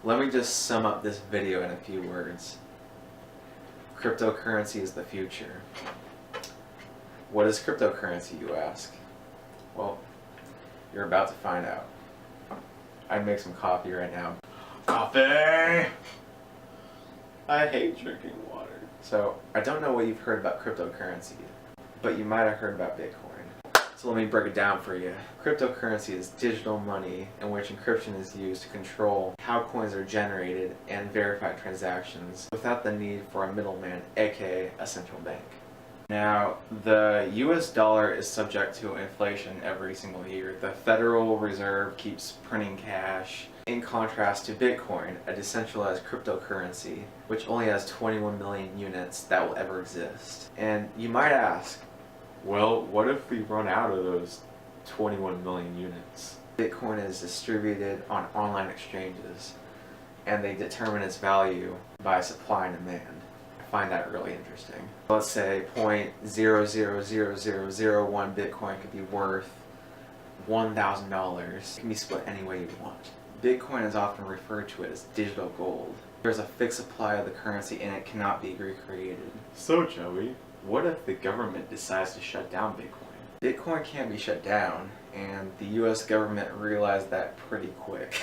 Let me just sum up this video in a few words. Cryptocurrency is the future. What is cryptocurrency, you ask? Well, you're about to find out. I'd make some coffee right now. Coffee! I hate drinking water. So, I don't know what you've heard about cryptocurrency, but you might have heard about Bitcoin. So let me break it down for you. Cryptocurrency is digital money in which encryption is used to control how coins are generated and verify transactions without the need for a middleman, aka a central bank. Now, the US dollar is subject to inflation every single year. The Federal Reserve keeps printing cash, in contrast to Bitcoin, a decentralized cryptocurrency, which only has 21 million units that will ever exist. And you might ask, well, what if we run out of those 21 million units? Bitcoin is distributed on online exchanges, and they determine its value by supply and demand. I find that really interesting. Let's say 0.000001 Bitcoin could be worth $1,000. It can be split any way you want. Bitcoin is often referred to as digital gold. There's a fixed supply of the currency and it cannot be recreated. So Joey, what if the government decides to shut down Bitcoin? Bitcoin can't be shut down, and the US government realized that pretty quick.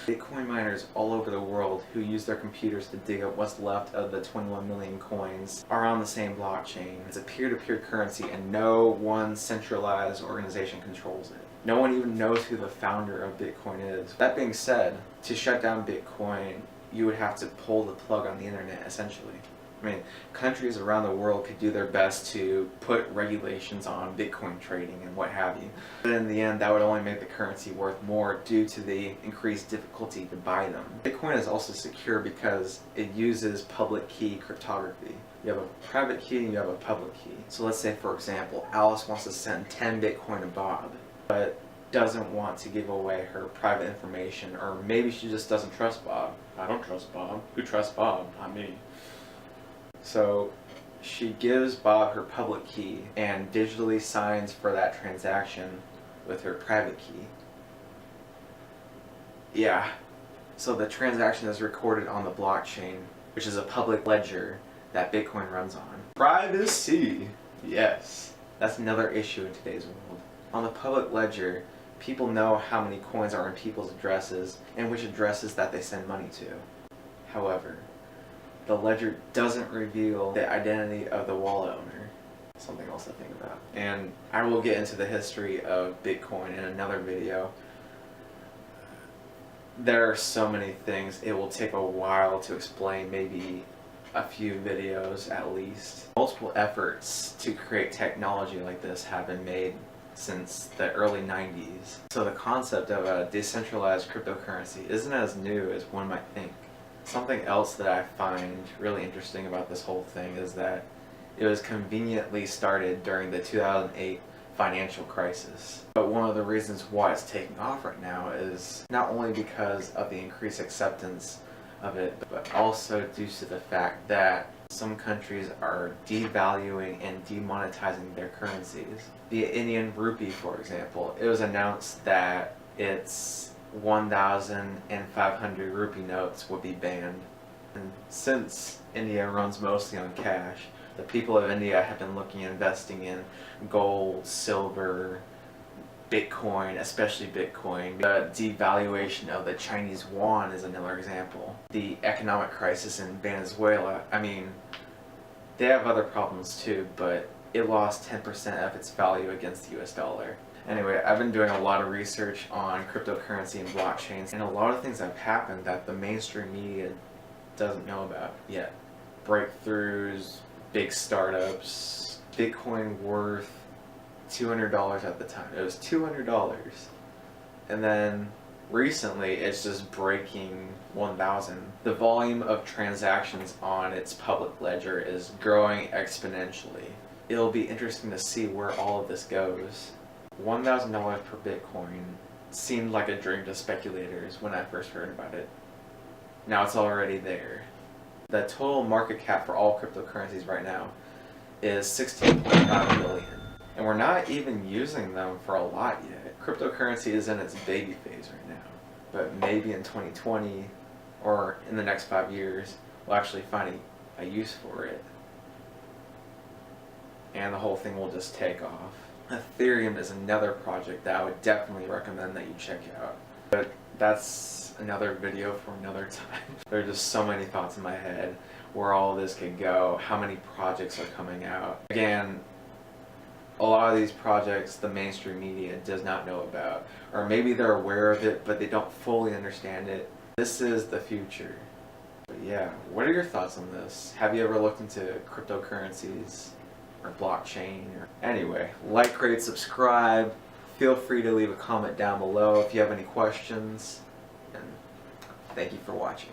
Bitcoin miners all over the world who use their computers to dig up what's left of the 21 million coins are on the same blockchain. It's a peer-to-peer currency and no one centralized organization controls it. No one even knows who the founder of Bitcoin is. That being said, to shut down Bitcoin, you would have to pull the plug on the internet, essentially. I mean, countries around the world could do their best to put regulations on Bitcoin trading and what have you. But in the end, that would only make the currency worth more due to the increased difficulty to buy them. Bitcoin is also secure because it uses public key cryptography. You have a private key and you have a public key. So let's say, for example, Alice wants to send 10 Bitcoin to Bob, but doesn't want to give away her private information, or maybe she just doesn't trust Bob. I don't trust Bob. Who trusts Bob? Not me. So she gives Bob her public key and digitally signs for that transaction with her private key. Yeah, so the transaction is recorded on the blockchain, which is a public ledger that Bitcoin runs on. Privacy! Yes, that's another issue in today's world. On the public ledger, people know how many coins are in people's addresses and which addresses that they send money to. However, the ledger doesn't reveal the identity of the wallet owner. Something else to think about. And I will get into the history of Bitcoin in another video. There are so many things, it will take a while to explain, maybe a few videos at least. Multiple efforts to create technology like this have been made since the early 90s. So the concept of a decentralized cryptocurrency isn't as new as one might think. Something else that I find really interesting about this whole thing is that it was conveniently started during the 2008 financial crisis. But one of the reasons why it's taking off right now is not only because of the increased acceptance of it, but also due to the fact that some countries are devaluing and demonetizing their currencies. The Indian rupee, for example, it was announced that its 1,500 rupee notes would be banned. And since India runs mostly on cash, the people of India have been looking at investing in gold, silver, Bitcoin, especially Bitcoin. The devaluation of the Chinese yuan is another example. The economic crisis in Venezuela, I mean, they have other problems too, but it lost 10% of its value against the US dollar. Anyway, I've been doing a lot of research on cryptocurrency and blockchains, and a lot of things have happened that the mainstream media doesn't know about yet. Breakthroughs, big startups, Bitcoin worth $200 at the time. It was $200. And then recently it's just breaking 1,000. The volume of transactions on its public ledger is growing exponentially. It'll be interesting to see where all of this goes. $1,000 per Bitcoin seemed like a dream to speculators when I first heard about it. Now it's already there. The total market cap for all cryptocurrencies right now is 16.5 billion. And we're not even using them for a lot yet. Cryptocurrency is in its baby phase right now. But maybe in 2020, or in the next 5 years, will actually find a use for it. And the whole thing will just take off. Ethereum is another project that I would definitely recommend that you check out. But that's another video for another time. There are just so many thoughts in my head where all this could go, how many projects are coming out. Again, a lot of these projects the mainstream media does not know about, or maybe they're aware of it but they don't fully understand it. This is the future. But yeah, what are your thoughts on this? Have you ever looked into cryptocurrencies or blockchain? Anyway, like, rate, subscribe. Feel free to leave a comment down below if you have any questions, and thank you for watching.